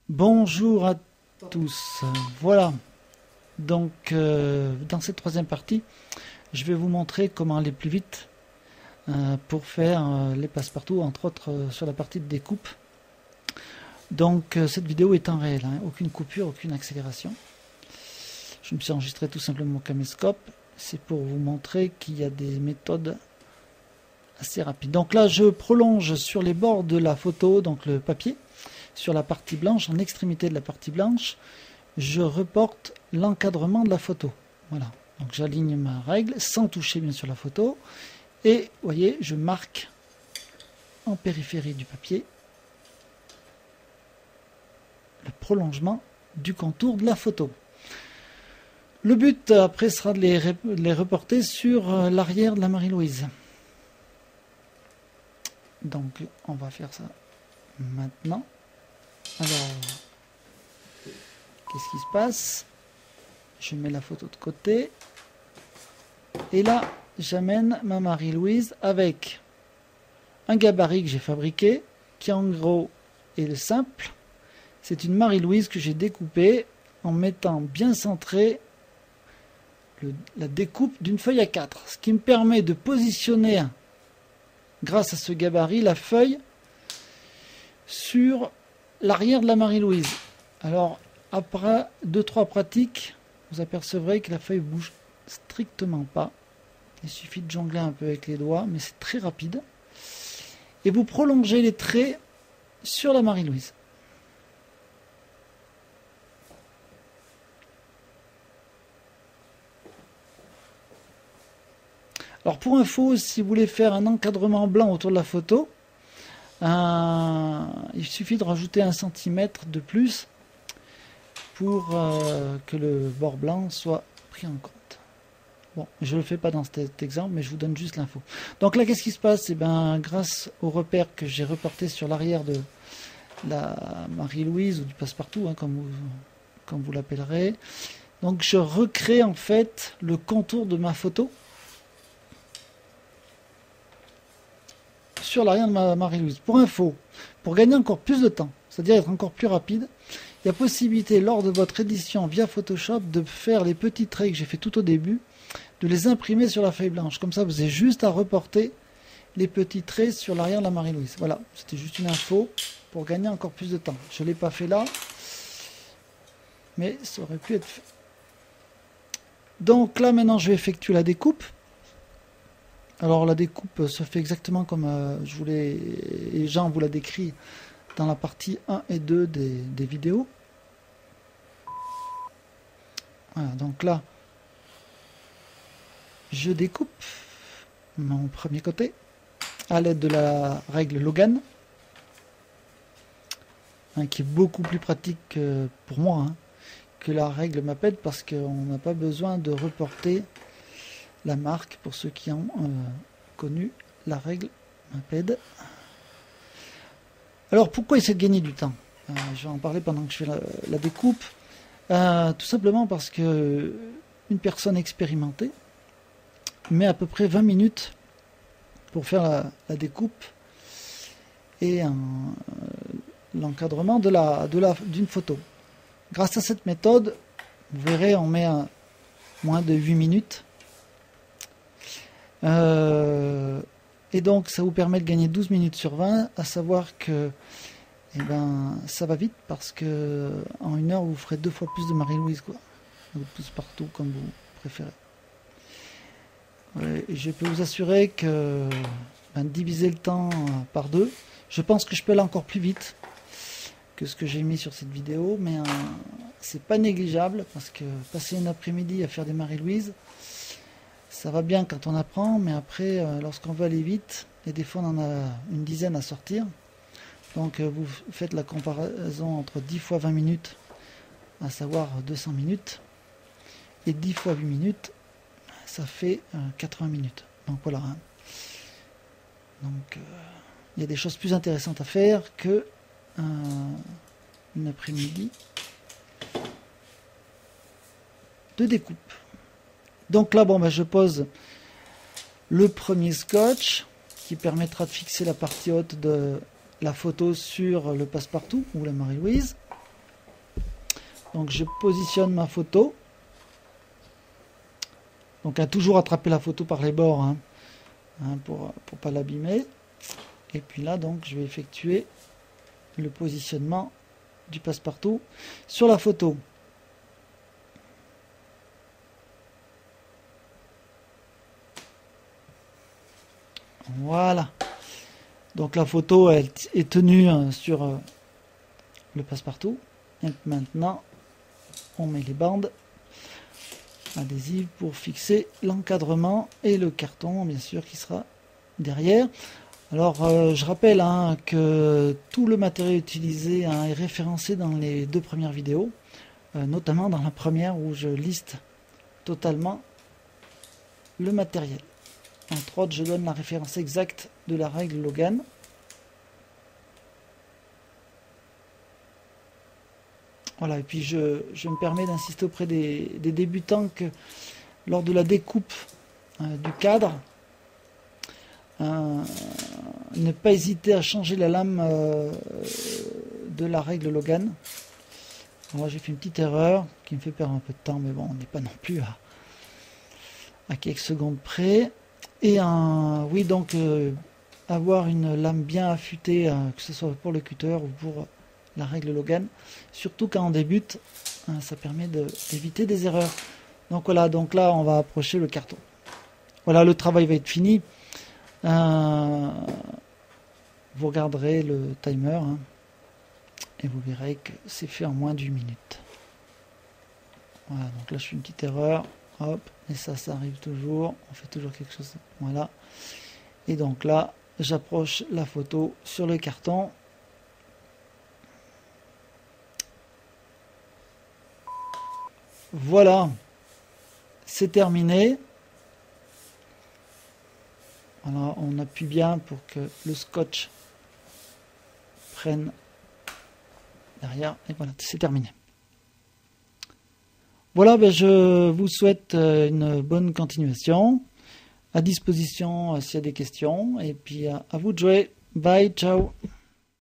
Bonjour à tous. Voilà, donc dans cette troisième partie, je vais vous montrer comment aller plus vite pour faire les passe-partout, entre autres sur la partie de découpe. Donc cette vidéo est en réel, hein, aucune coupure, aucune accélération. Je me suis enregistré tout simplement au caméscope. C'est pour vous montrer qu'il y a des méthodes assez rapides. Donc là, je prolonge sur les bords de la photo, donc le papier, sur la partie blanche, en extrémité de la partie blanche, je reporte l'encadrement de la photo. Voilà. Donc j'aligne ma règle sans toucher bien sûr la photo. Et vous voyez, je marque en périphérie du papier le prolongement du contour de la photo. Le but après sera de les reporter sur l'arrière de la Marie-Louise. Donc on va faire ça maintenant. Alors, qu'est-ce qui se passe? Je mets la photo de côté. Et là, j'amène ma Marie-Louise avec un gabarit que j'ai fabriqué, qui en gros est le simple. C'est une Marie-Louise que j'ai découpée en mettant bien centré la découpe d'une feuille A4. Ce qui me permet de positionner, grâce à ce gabarit, la feuille sur l'arrière de la Marie-Louise. Alors, après 2-3 pratiques, vous apercevrez que la feuille bouge strictement pas. Il suffit de jongler un peu avec les doigts, mais c'est très rapide. Et vous prolongez les traits sur la Marie-Louise. Alors pour info, si vous voulez faire un encadrement blanc autour de la photo, il suffit de rajouter 1 cm de plus pour que le bord blanc soit pris en compte. Bon, je ne le fais pas dans cet exemple, mais je vous donne juste l'info. Donc là, qu'est-ce qui se passe? Eh bien, grâce au repère que j'ai reporté sur l'arrière de la Marie-Louise ou du passe-partout, hein, comme vous l'appellerez, donc je recrée en fait le contour de ma photo sur l'arrière de ma Marie-Louise. Pour info, pour gagner encore plus de temps, c'est-à-dire être encore plus rapide, il y a possibilité lors de votre édition via Photoshop de faire les petits traits que j'ai fait tout au début, de les imprimer sur la feuille blanche. Comme ça, vous avez juste à reporter les petits traits sur l'arrière de la Marie-Louise. Voilà, c'était juste une info pour gagner encore plus de temps. Je ne l'ai pas fait là, mais ça aurait pu être fait. Donc là, maintenant, je vais effectuer la découpe. Alors la découpe se fait exactement comme et Jean vous l'a décrit dans la partie 1 et 2 des vidéos. Voilà, donc là, je découpe mon premier côté à l'aide de la règle Logan, hein, qui est beaucoup plus pratique pour moi que la règle Maped, parce qu'on n'a pas besoin de reporter la marque pour ceux qui ont connu la règle Maped. Alors pourquoi essayer de gagner du temps? Je vais en parler pendant que je fais la découpe. Tout simplement parce que une personne expérimentée met à peu près 20 minutes pour faire la découpe et l'encadrement d'une photo. Grâce à cette méthode, vous verrez, on met moins de 8 minutes. Et donc ça vous permet de gagner 12 minutes sur 20, à savoir que ça va vite, parce que en 1 heure vous ferez 2 fois plus de Marie-Louise, quoi. Ou plus partout comme vous préférez. Et je peux vous assurer que diviser le temps par 2, je pense que je peux aller encore plus vite que ce que j'ai mis sur cette vidéo, mais c'est pas négligeable, parce que passer une après-midi à faire des Marie-Louise, ça va bien quand on apprend, mais après, lorsqu'on veut aller vite, et des fois on en a une dizaine à sortir, donc vous faites la comparaison entre 10 fois 20 minutes, à savoir 200 minutes, et 10 fois 8 minutes, ça fait 80 minutes. Donc voilà. Hein. Donc il y a des choses plus intéressantes à faire que une après-midi de découpe. Donc là, je pose le premier scotch qui permettra de fixer la partie haute de la photo sur le passe-partout ou la Marie-Louise. Donc je positionne ma photo. Donc à toujours attraper la photo par les bords, hein, pour pas l'abîmer. Et puis là, donc, je vais effectuer le positionnement du passe-partout sur la photo. Voilà. Donc la photo elle est tenue sur le passe-partout. Et maintenant, on met les bandes adhésives pour fixer l'encadrement et le carton, bien sûr, qui sera derrière. Alors, je rappelle que tout le matériel utilisé est référencé dans les 2 premières vidéos, notamment dans la première où je liste totalement le matériel. Entre autres, je donne la référence exacte de la règle Logan. Voilà, et puis je me permets d'insister auprès des débutants que lors de la découpe du cadre, ne pas hésiter à changer la lame de la règle Logan. Moi j'ai fait une petite erreur qui me fait perdre un peu de temps, mais bon, on n'est pas non plus à quelques secondes près. Et oui, donc avoir une lame bien affûtée, que ce soit pour le cutter ou pour la règle Logan, surtout quand on débute, ça permet d'éviter des erreurs. Donc voilà, donc là on va approcher le carton. Voilà, le travail va être fini. Vous regarderez le timer, et vous verrez que c'est fait en moins d'1 minute. Voilà, donc là je fais une petite erreur, hop, et ça arrive toujours, on fait toujours quelque chose, voilà. Et donc là, j'approche la photo sur le carton. Voilà, c'est terminé. Alors, on appuie bien pour que le scotch prenne derrière. Et voilà, c'est terminé. Voilà, je vous souhaite une bonne continuation. À disposition s'il y a des questions. Et puis à vous de jouer. Bye, ciao.